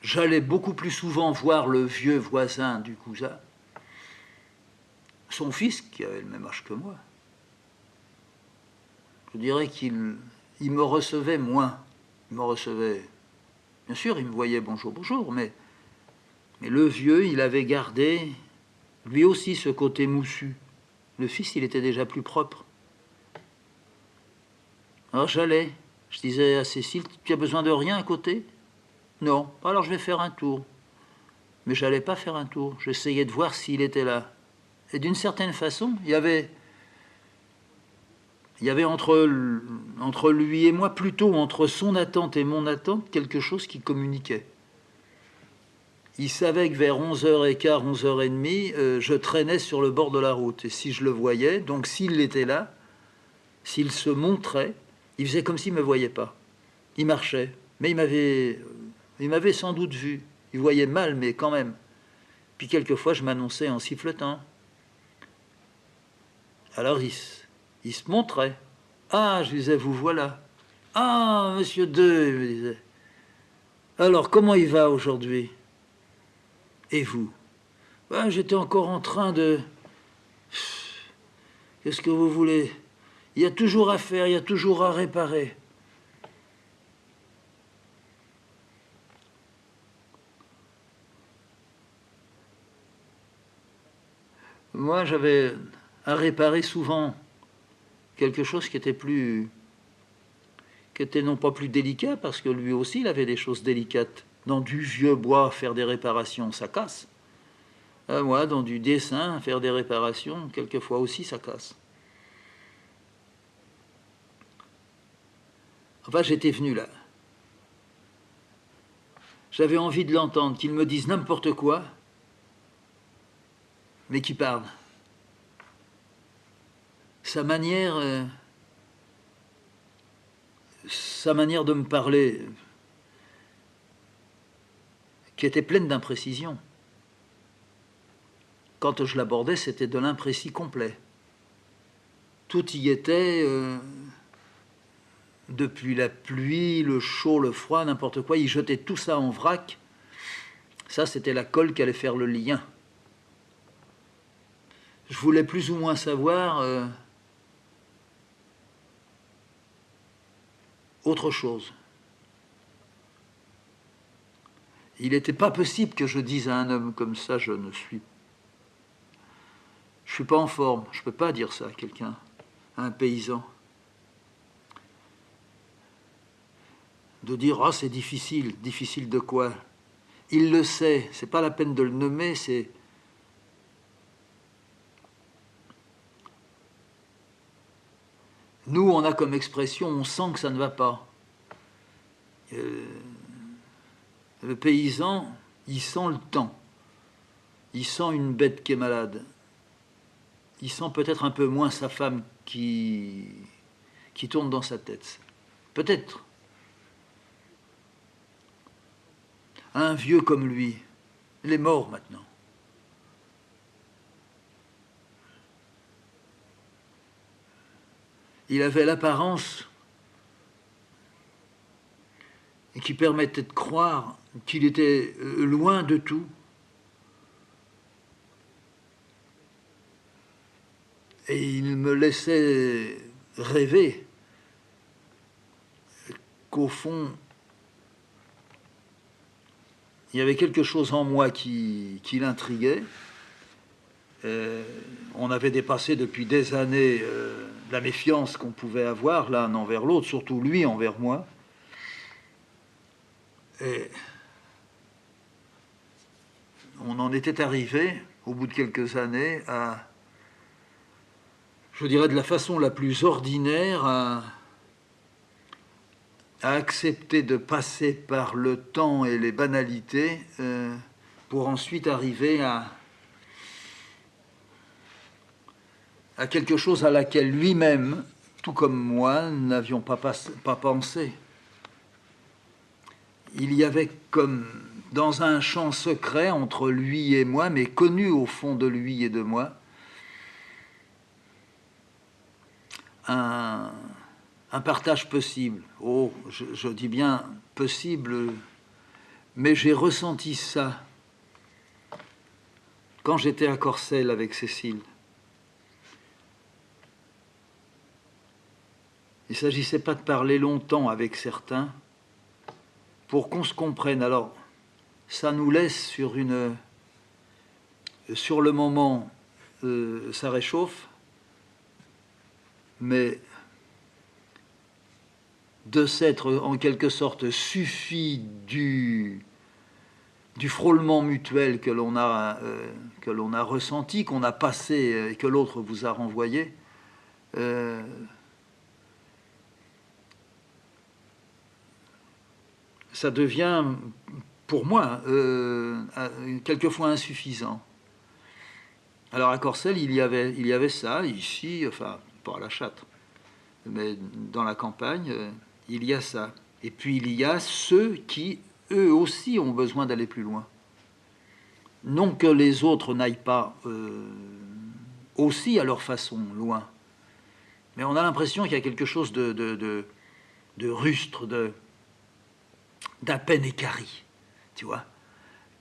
j'allais beaucoup plus souvent voir le vieux voisin du cousin, son fils qui avait le même âge que moi. Je dirais qu'il me recevait moins. Il me recevait, bien sûr, il me voyait bonjour, bonjour, mais le vieux, il avait gardé lui aussi ce côté moussu. Le fils, il était déjà plus propre. Alors j'allais, je disais à Cécile, tu as besoin de rien à côté? Non, alors je vais faire un tour. Mais j'allais pas faire un tour, j'essayais de voir s'il était là. Et d'une certaine façon, il y avait entre lui et moi, plutôt entre son attente et mon attente, quelque chose qui communiquait. Il savait que vers 11h15, 11h30, je traînais sur le bord de la route. Et si je le voyais, donc s'il était là, s'il se montrait, il faisait comme s'il ne me voyait pas. Il marchait, mais il m'avait sans doute vu. Il voyait mal, mais quand même. Puis quelquefois, je m'annonçais en sifflotant. Alors il se montrait. Ah, je disais, vous voilà. Ah, monsieur Deux, il me disait. Alors, comment il va aujourd'hui? Et vous? Ben, j'étais encore en train de... Qu'est-ce que vous voulez? Il y a toujours à faire, il y a toujours à réparer. Moi, j'avais à réparer souvent quelque chose qui était non pas plus délicat, parce que lui aussi, il avait des choses délicates. Dans du vieux bois, faire des réparations, ça casse. Moi, dans du dessin, faire des réparations, quelquefois aussi, ça casse. Enfin, j'étais venu là. J'avais envie de l'entendre, qu'il me dise n'importe quoi, mais qu'il parle. Sa manière de me parler, qui était pleine d'imprécisions. Quand je l'abordais, c'était de l'imprécis complet. Tout y était, depuis la pluie, le chaud, le froid, n'importe quoi. Il jetait tout ça en vrac. Ça, c'était la colle qui allait faire le lien. Je voulais plus ou moins savoir autre chose. Il n'était pas possible que je dise à un homme comme ça, je suis pas en forme. Je ne peux pas dire ça à quelqu'un, à un paysan. De dire, ah, c'est difficile. Difficile de quoi? Il le sait. C'est pas la peine de le nommer, c'est... Nous, on a comme expression, on sent que ça ne va pas. Le paysan, il sent le temps. Il sent une bête qui est malade. Il sent peut-être un peu moins sa femme qui tourne dans sa tête. Peut-être. Un vieux comme lui, il est mort maintenant. Il avait l'apparence qui permettait de croire qu'il était loin de tout. Et il me laissait rêver qu'au fond, il y avait quelque chose en moi qui l'intriguait. On avait dépassé depuis des années la méfiance qu'on pouvait avoir l'un envers l'autre, surtout lui envers moi. Et on en était arrivé, au bout de quelques années, à, je dirais de la façon la plus ordinaire, à accepter de passer par le temps et les banalités pour ensuite arriver à quelque chose à laquelle lui-même, tout comme moi, n'avions pas pensé. Il y avait comme dans un champ secret entre lui et moi, mais connu au fond de lui et de moi, un partage possible. Oh, je dis bien possible, Mais j'ai ressenti ça quand j'étais à Corcelles avec Cécile. Il ne s'agissait pas de parler longtemps avec certains pour qu'on se comprenne. Alors, ça nous laisse sur le moment, ça réchauffe, mais de s'être en quelque sorte suffi du frôlement mutuel que l'on a ressenti, qu'on a passé et que l'autre vous a renvoyé, ça devient, pour moi, quelquefois insuffisant. Alors à Corcelles, il y avait ça, ici, enfin, pas à la Châtre, mais dans la campagne, il y a ça. Et puis il y a ceux qui, eux aussi, ont besoin d'aller plus loin. Non que les autres n'aillent pas aussi à leur façon loin, mais on a l'impression qu'il y a quelque chose de rustre, d'à peine équarri, tu vois.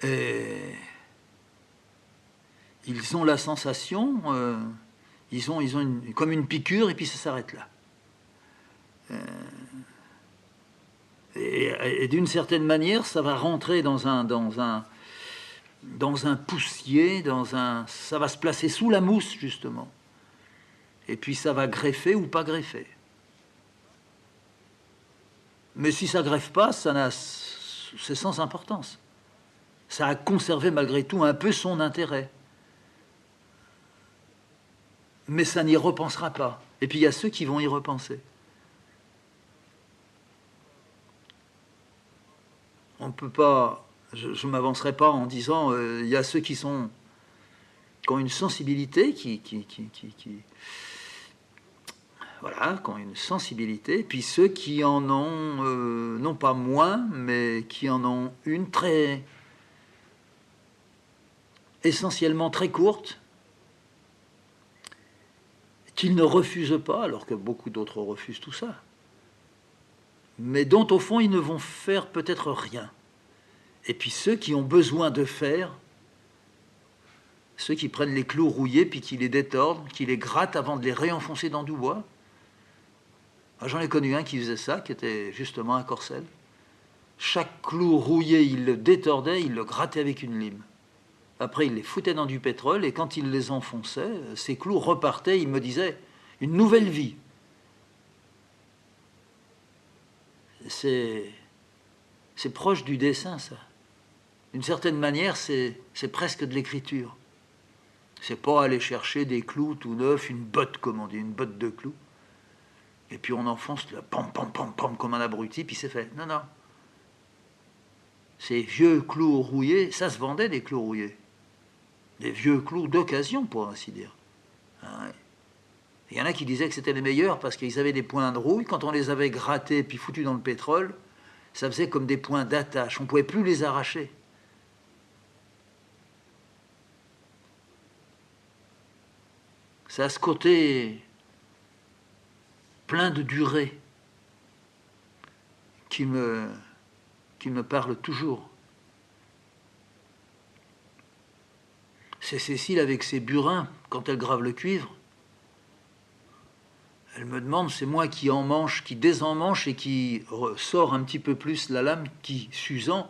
Et ils ont la sensation, ils ont comme une piqûre, et puis ça s'arrête là. Et d'une certaine manière, ça va rentrer dans un poussier, ça va se placer sous la mousse, justement. Et puis ça va greffer ou pas greffer. Mais si ça greffe pas, c'est sans importance. Ça a conservé malgré tout un peu son intérêt. Mais ça n'y repensera pas. Et puis il y a ceux qui vont y repenser. On ne peut pas, je ne m'avancerai pas en disant, il y a ceux qui ont une sensibilité, voilà, qui ont une sensibilité, puis ceux qui en ont, non pas moins, mais qui en ont une essentiellement très courte, qu'ils ne refusent pas, alors que beaucoup d'autres refusent tout ça, mais dont au fond ils ne vont faire peut-être rien. Et puis ceux qui ont besoin de faire, ceux qui prennent les clous rouillés, puis qui les détordent, qui les grattent avant de les réenfoncer dans du bois. J'en ai connu un qui faisait ça, qui était justement à Corcelles. Chaque clou rouillé, il le détordait, il le grattait avec une lime. Après, il les foutait dans du pétrole, et quand il les enfonçait, ces clous repartaient, il me disait, une nouvelle vie. C'est proche du dessin, ça. D'une certaine manière, c'est presque de l'écriture. C'est pas aller chercher des clous tout neufs, une botte, comme on dit, une botte de clous. Et puis on enfonce le pam, pam, pam, pam, comme un abruti, puis c'est fait. Non, non. Ces vieux clous rouillés, ça se vendait des clous rouillés. Des vieux clous d'occasion, pour ainsi dire. Ah ouais. Il y en a qui disaient que c'était les meilleurs parce qu'ils avaient des points de rouille. Quand on les avait grattés puis foutus dans le pétrole, ça faisait comme des points d'attache. On ne pouvait plus les arracher. Ça a ce côté plein de durée qui me parle toujours. C'est Cécile avec ses burins, quand elle grave le cuivre. Elle me demande, c'est moi qui emmanche, qui désemmanche et qui sort un petit peu plus la lame qui, s'usant,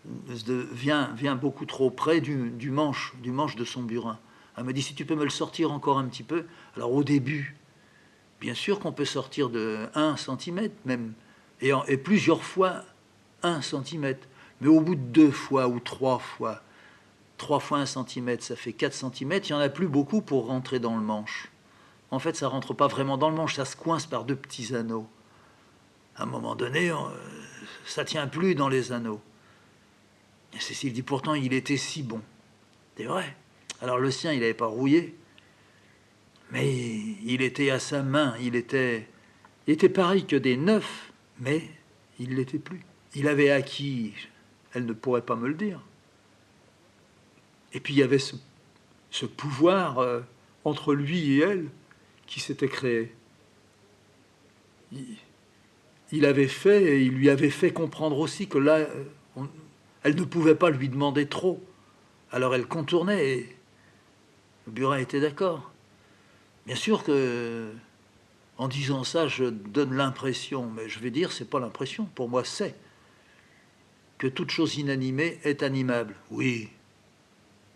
vient beaucoup trop près du manche de son burin. Elle me dit, si tu peux me le sortir encore un petit peu. Alors au début, bien sûr qu'on peut sortir de 1 cm même, et plusieurs fois 1 cm. Mais au bout de 2 fois ou 3 fois 1 cm, ça fait 4 cm, il n'y en a plus beaucoup pour rentrer dans le manche. En fait, ça ne rentre pas vraiment dans le manche, ça se coince par 2 petits anneaux. À un moment donné, ça ne tient plus dans les anneaux. Et Cécile dit, pourtant, il était si bon. C'est vrai. Alors le sien, il n'avait pas rouillé, mais il était à sa main, il était pareil que des neufs, mais il ne l'était plus. Il avait acquis, elle ne pourrait pas me le dire. Et puis il y avait ce pouvoir entre lui et elle qui s'était créé. Il avait fait, et il lui avait fait comprendre aussi que là, Elle ne pouvait pas lui demander trop. Alors elle contournait et le burin était d'accord. Bien sûr que, en disant ça, je donne l'impression, mais je vais dire, c'est pas l'impression, pour moi c'est, que toute chose inanimée est animable. Oui,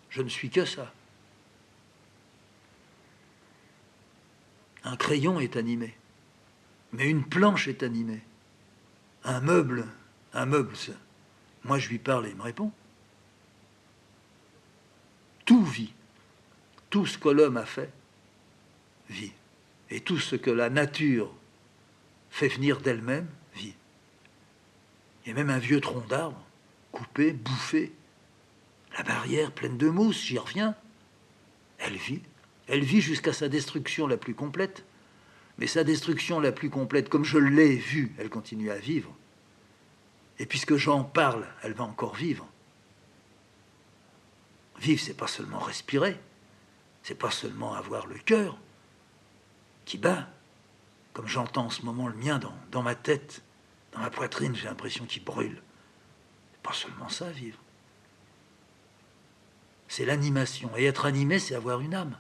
je ne suis que ça. Un crayon est animé, mais une planche est animée. Un meuble, ça. Moi je lui parle et il me répond. Tout vit. Tout ce que l'homme a fait vit. Et tout ce que la nature fait venir d'elle-même vit. Il y a même un vieux tronc d'arbre, coupé, bouffé. La barrière pleine de mousse, j'y reviens. Elle vit. Elle vit jusqu'à sa destruction la plus complète. Mais sa destruction la plus complète, comme je l'ai vue, elle continue à vivre. Et puisque j'en parle, elle va encore vivre. Vivre, c'est pas seulement respirer. C'est pas seulement avoir le cœur qui bat, comme j'entends en ce moment le mien dans ma tête, dans ma poitrine, j'ai l'impression qu'il brûle. C'est pas seulement ça, vivre. C'est l'animation. Et être animé, c'est avoir une âme.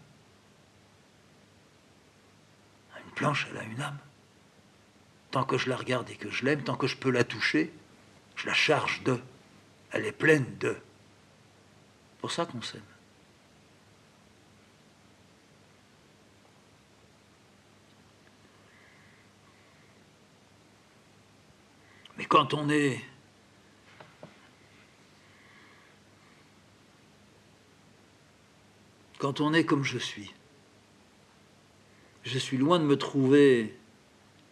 Une planche, elle a une âme. Tant que je la regarde et que je l'aime, tant que je peux la toucher, je la charge de. Elle est pleine de. C'est pour ça qu'on s'aime. Mais quand on est comme je suis loin de me trouver,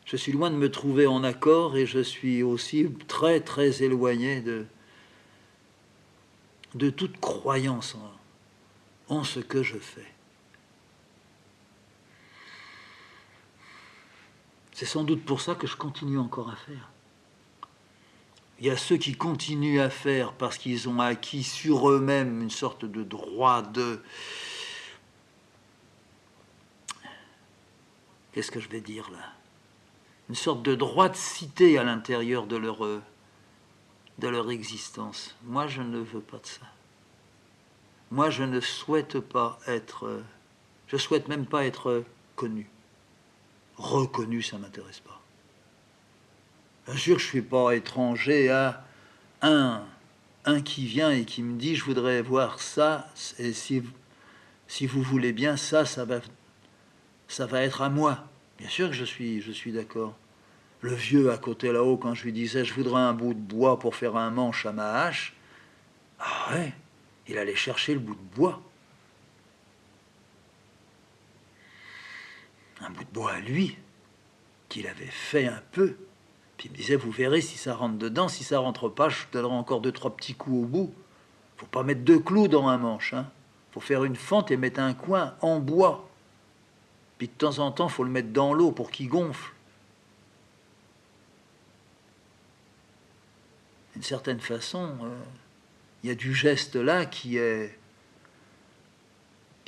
je suis loin de me trouver en accord et je suis aussi très très éloigné de toute croyance en ce que je fais. C'est sans doute pour ça que je continue encore à faire. Il y a ceux qui continuent à faire parce qu'ils ont acquis sur eux-mêmes une sorte de droit de... Qu'est-ce que je vais dire là? Une sorte de droit de cité à l'intérieur de leur existence. Moi, je ne veux pas de ça. Moi, je ne souhaite pas être... je souhaite même pas être connu. Reconnu, ça ne m'intéresse pas. Bien sûr, je ne suis pas étranger à un qui vient et qui me dit « je voudrais voir ça, et si vous voulez bien, ça va être à moi ». Bien sûr que je suis d'accord. Le vieux à côté là-haut, quand je lui disais « je voudrais un bout de bois pour faire un manche à ma hache », ah ouais, il allait chercher le bout de bois. Un bout de bois à lui, qu'il avait fait un peu. Puis il me disait, vous verrez si ça rentre dedans, si ça rentre pas, je donnerai encore 2-3 petits coups au bout. Faut pas mettre 2 clous dans un manche, hein. Faut faire une fente et mettre un coin en bois. Puis de temps en temps, faut le mettre dans l'eau pour qu'il gonfle. D'une certaine façon, il y a du geste là qui est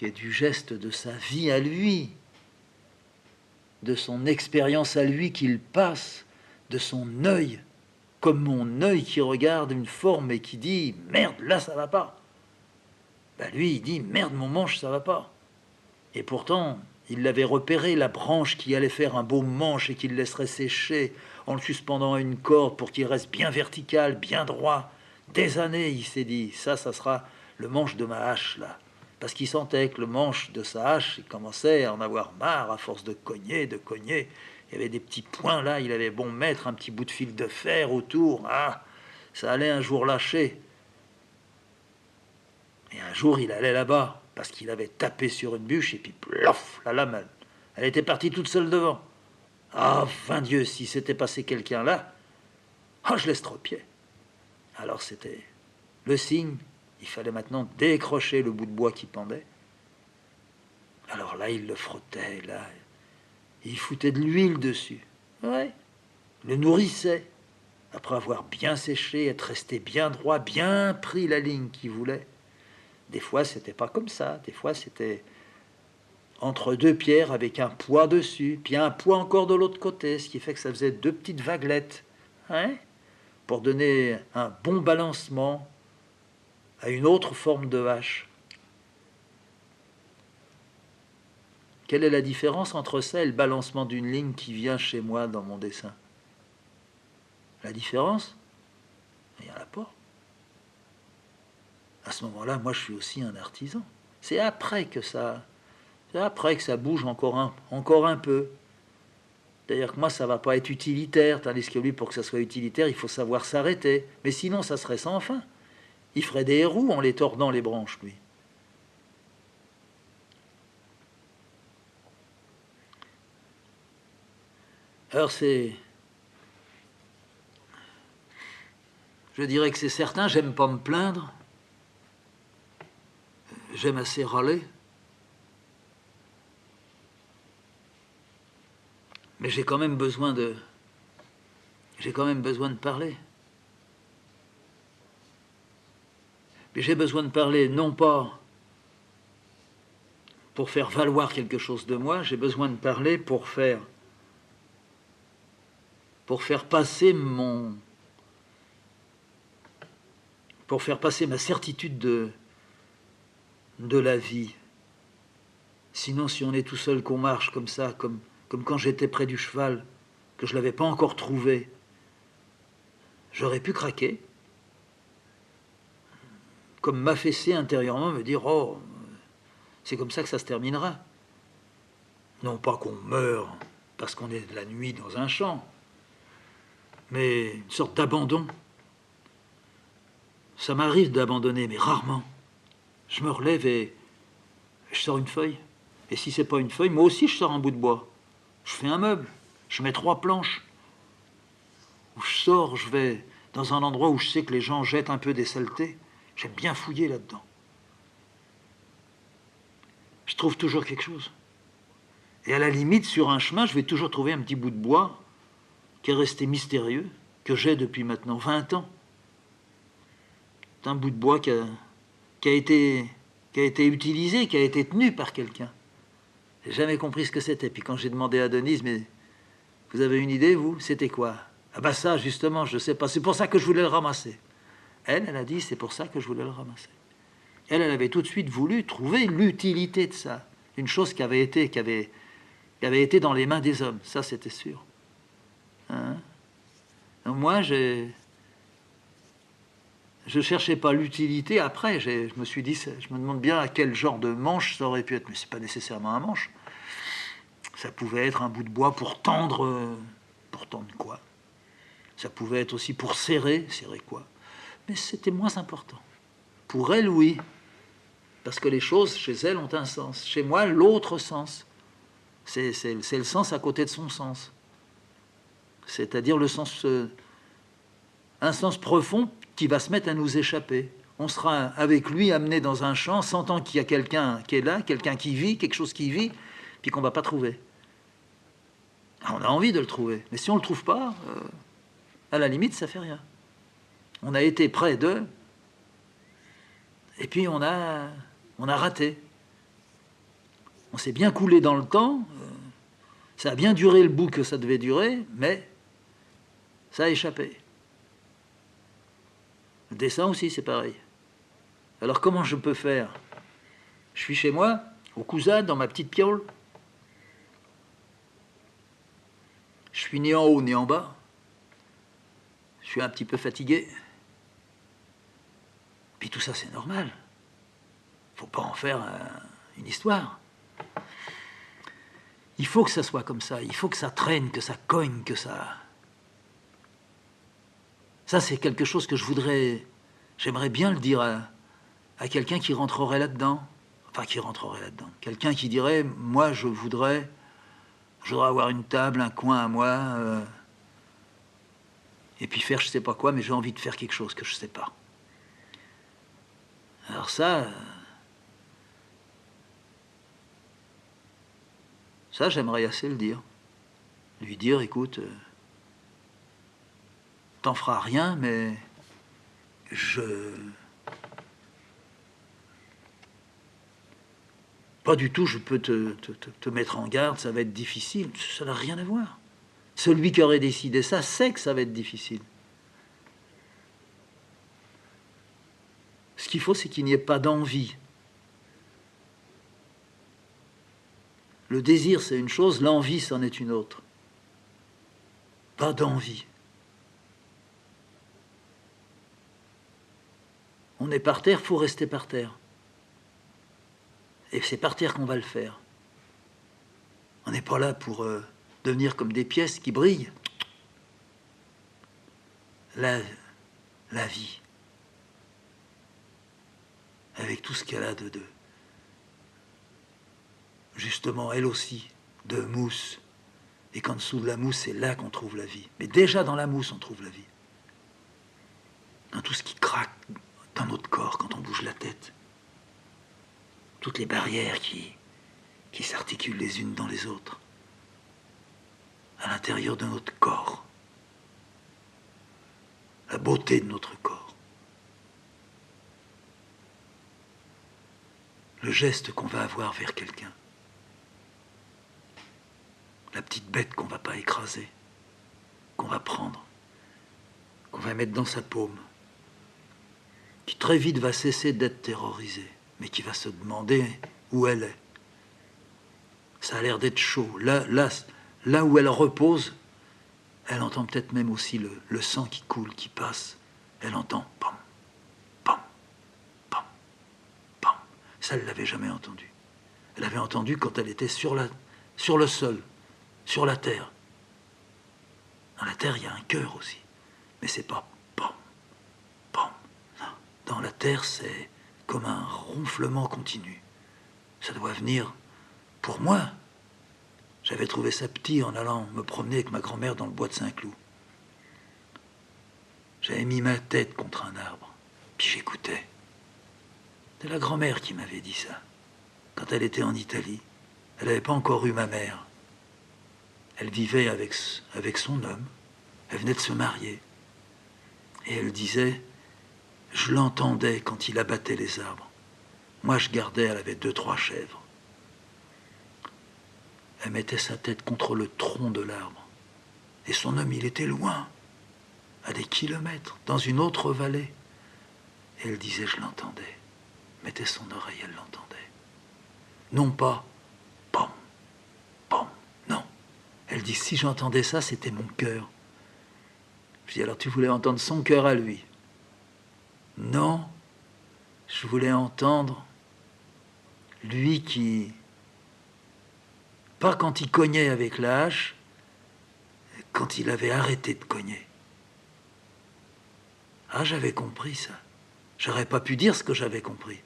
du geste de sa vie à lui, de son expérience à lui qu'il passe, de son œil, comme mon œil qui regarde une forme et qui dit « merde, là ça va pas ». Ben lui, il dit « merde, mon manche, ça va pas ». Et pourtant, il l'avait repéré, la branche qui allait faire un beau manche et qu'il laisserait sécher en le suspendant à une corde pour qu'il reste bien vertical, bien droit. Des années, il s'est dit « ça sera le manche de ma hache, là ». Parce qu'il sentait que le manche de sa hache, il commençait à en avoir marre à force de cogner, de cogner. Il y avait des petits points là, il avait bon mettre un petit bout de fil de fer autour. Ah, ça allait un jour lâcher. Et un jour, il allait là-bas, parce qu'il avait tapé sur une bûche, et puis plof, la lame, elle était partie toute seule devant. Ah, vain Dieu, si s'était passé quelqu'un là, ah, je l'estropiais. Alors c'était le signe. Il fallait maintenant décrocher le bout de bois qui pendait. Alors là, il le frottait, là. Il foutait de l'huile dessus. Ouais. Le nourrissait. Après avoir bien séché, être resté bien droit, bien pris la ligne qu'il voulait. Des fois, c'était pas comme ça. Des fois, c'était entre 2 pierres avec un poids dessus, puis un poids encore de l'autre côté, ce qui fait que ça faisait 2 petites vaguelettes. Hein, pour donner un bon balancement à une autre forme de hache. Quelle est la différence entre ça et le balancement d'une ligne qui vient chez moi dans mon dessin? La différence, il n'y en a pas. À ce moment-là, moi, je suis aussi un artisan. C'est après que ça bouge encore un peu. C'est-à-dire que moi, ça va pas être utilitaire, tandis que lui, pour que ça soit utilitaire, il faut savoir s'arrêter. Mais sinon, ça serait sans fin. Il ferait des roues en les tordant les branches, lui. Alors je dirais que c'est certain, j'aime pas me plaindre, j'aime assez râler, mais j'ai quand même besoin de parler. Mais j'ai besoin de parler non pas pour faire valoir quelque chose de moi, j'ai besoin de parler pour faire passer ma certitude de la vie. Sinon, si on est tout seul, qu'on marche comme ça, comme quand j'étais près du cheval, que je ne l'avais pas encore trouvé, j'aurais pu craquer, comme m'affaisser intérieurement, me dire « Oh, c'est comme ça que ça se terminera ». Non pas qu'on meurt parce qu'on est de la nuit dans un champ, mais une sorte d'abandon. Ça m'arrive d'abandonner, mais rarement. Je me relève et je sors une feuille. Et si c'est pas une feuille, moi aussi je sors un bout de bois. Je fais un meuble, je mets 3 planches. Où je sors, je vais dans un endroit où je sais que les gens jettent un peu des saletés. J'aime bien fouiller là-dedans. Je trouve toujours quelque chose. Et à la limite, sur un chemin, je vais toujours trouver un petit bout de bois qui est resté mystérieux, que j'ai depuis maintenant 20 ans. C'est un bout de bois qui a été utilisé, qui a été tenu par quelqu'un. J'ai jamais compris ce que c'était. Puis quand j'ai demandé à Denise, mais vous avez une idée, vous? C'était quoi? Ah bah ça, justement, je sais pas. C'est pour ça que je voulais le ramasser. Elle a dit, c'est pour ça que je voulais le ramasser. Elle avait tout de suite voulu trouver l'utilité de ça. Une chose qui avait été dans les mains des hommes. Ça, c'était sûr. Hein? Donc moi, je cherchais pas l'utilité. Après, je me suis dit, je me demande bien à quel genre de manche ça aurait pu être. Mais c'est pas nécessairement un manche. Ça pouvait être un bout de bois pour tendre quoi? Ça pouvait être aussi pour serrer quoi? Mais c'était moins important. Pour elle, oui. Parce que les choses, chez elle, ont un sens. Chez moi, l'autre sens. C'est le sens à côté de son sens. C'est-à-dire le sens, un sens profond qui va se mettre à nous échapper. On sera avec lui amené dans un champ, sentant qu'il y a quelqu'un qui est là, quelqu'un qui vit, quelque chose qui vit, puis qu'on ne va pas trouver. On a envie de le trouver, mais si on ne le trouve pas, à la limite, ça fait rien. On a été près d'eux, et puis on a raté. On s'est bien coulé dans le temps, ça a bien duré le bout que ça devait durer, mais ça a échappé. Le dessin aussi, c'est pareil. Alors comment je peux faire? Je suis chez moi, au Cousin, dans ma petite piole. Je suis ni en haut ni en bas. Je suis un petit peu fatigué. Puis tout ça, c'est normal. Faut pas en faire une histoire. Il faut que ça soit comme ça. Il faut que ça traîne, que ça cogne, que ça... Ça, c'est quelque chose que j'aimerais bien le dire à quelqu'un qui rentrerait là-dedans. Enfin, qui rentrerait là-dedans. Quelqu'un qui dirait, moi, je voudrais avoir une table, un coin à moi, et puis faire je sais pas quoi, mais j'ai envie de faire quelque chose que je sais pas. Alors ça, j'aimerais assez le dire. Lui dire, écoute, t'en feras rien, mais pas du tout, je peux te mettre en garde, ça va être difficile. Ça n'a rien à voir. Celui qui aurait décidé ça sait que ça va être difficile. Ce Ce qu'il faut, c'est qu'il n'y ait pas d'envie. Le désir, c'est une chose, l'envie, c'en est une autre. Pas d'envie. On est par terre, il faut rester par terre. Et c'est par terre qu'on va le faire. On n'est pas là pour devenir comme des pièces qui brillent. La vie, avec tout ce qu'elle a de justement, elle aussi, de mousse. Et qu'en dessous de la mousse, c'est là qu'on trouve la vie. Mais déjà dans la mousse, on trouve la vie. Dans tout ce qui craque dans notre corps quand on bouge la tête. Toutes les barrières qui s'articulent les unes dans les autres. À l'intérieur de notre corps. La beauté de notre corps. Le geste qu'on va avoir vers quelqu'un. La petite bête qu'on ne va pas écraser, qu'on va prendre, qu'on va mettre dans sa paume, qui très vite va cesser d'être terrorisée, mais qui va se demander où elle est. Ça a l'air d'être chaud. Là où elle repose, elle entend peut-être même aussi le sang qui coule, qui passe. Elle entend pam, pam, pam, pam. Ça, elle ne l'avait jamais entendu. Elle avait entendu quand elle était sur le sol. Sur la terre. Dans la terre, il y a un cœur aussi. Mais c'est pas pam, pam. Non. Dans la terre, c'est comme un ronflement continu. Ça doit venir. Pour moi, j'avais trouvé ça petit en allant me promener avec ma grand-mère dans le bois de Saint-Cloud. J'avais mis ma tête contre un arbre. Puis j'écoutais. C'est la grand-mère qui m'avait dit ça. Quand elle était en Italie. Elle n'avait pas encore eu ma mère. Elle vivait avec son homme. Elle venait de se marier. Et elle disait, je l'entendais quand il abattait les arbres. Moi, je gardais, elle avait 2-3 chèvres. Elle mettait sa tête contre le tronc de l'arbre. Et son homme, il était loin, à des kilomètres, dans une autre vallée. Et elle disait, je l'entendais. Mettait son oreille, elle l'entendait. Non pas, pam, pam, non. Elle dit, si j'entendais ça, c'était mon cœur. Je dis, alors tu voulais entendre son cœur à lui? Non, je voulais entendre lui qui, pas quand il cognait avec la hache, quand il avait arrêté de cogner. Ah, j'avais compris ça. J'aurais pas pu dire ce que j'avais compris,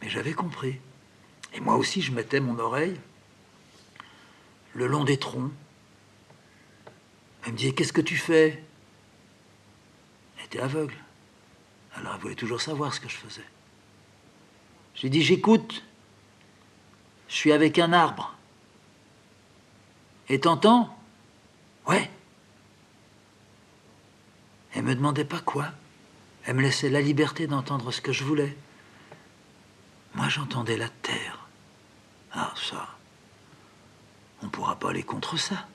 mais j'avais compris. Et moi aussi, je mettais mon oreille le long des troncs. Elle me disait, qu'est-ce que tu fais? Elle était aveugle. Alors elle voulait toujours savoir ce que je faisais. J'ai dit, j'écoute. Je suis avec un arbre. Et t'entends? Ouais. Elle me demandait pas quoi. Elle me laissait la liberté d'entendre ce que je voulais. Moi, j'entendais la terre. Ah, ça, on ne pourra pas aller contre ça.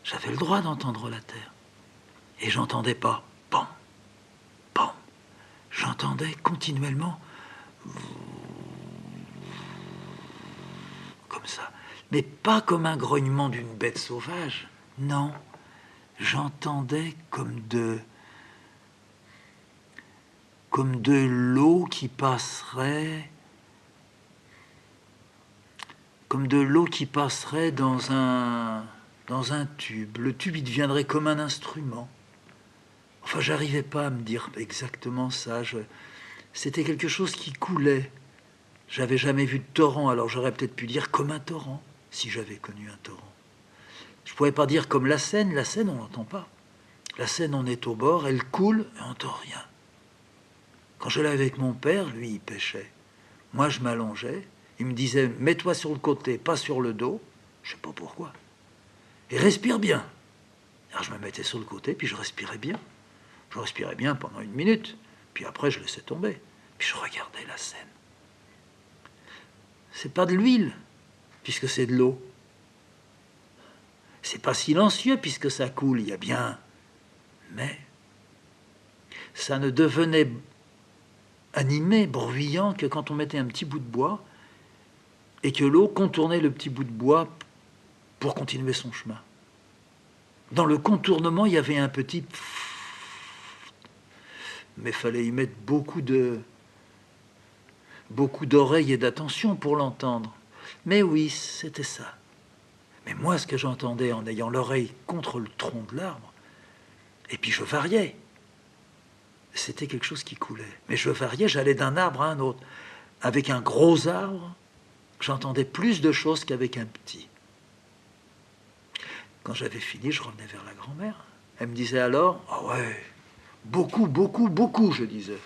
J'avais le droit d'entendre la terre. Et j'entendais pas pam, pam. J'entendais continuellement comme ça. Mais pas comme un grognement d'une bête sauvage. Non. J'entendais comme de l'eau qui passerait, dans un tube. Le tube, il deviendrait comme un instrument. Enfin, j'arrivais pas à me dire exactement ça. C'était quelque chose qui coulait. J'avais jamais vu de torrent, alors j'aurais peut-être pu dire comme un torrent, si j'avais connu un torrent. Je pouvais pas dire comme la Seine. La Seine, on n'entend pas. La Seine, on est au bord, elle coule, et on n'entend rien. Quand j'allais avec mon père, lui, il pêchait. Moi, je m'allongeais. Il me disait, mets-toi sur le côté, pas sur le dos. Je sais pas pourquoi. Et respire bien. Alors, je me mettais sur le côté, puis je respirais bien. Je respirais bien pendant 1 minute. Puis après, je laissais tomber. Puis je regardais la Seine. C'est pas de l'huile, puisque c'est de l'eau. C'est pas silencieux, puisque ça coule. Il y a bien... Mais ça ne devenait animé, bruyant, que quand on mettait un petit bout de bois et que l'eau contournait le petit bout de bois pour continuer son chemin. Dans le contournement, il y avait un petit... Mais fallait y mettre beaucoup d'oreilles et d'attention pour l'entendre. Mais oui, c'était ça. Mais moi, ce que j'entendais en ayant l'oreille contre le tronc de l'arbre, et puis je variais, c'était quelque chose qui coulait. Mais je variais, j'allais d'un arbre à un autre. Avec un gros arbre, j'entendais plus de choses qu'avec un petit. Quand j'avais fini, je revenais vers la grand-mère. Elle me disait alors, ah ouais, beaucoup, beaucoup, beaucoup, je disais.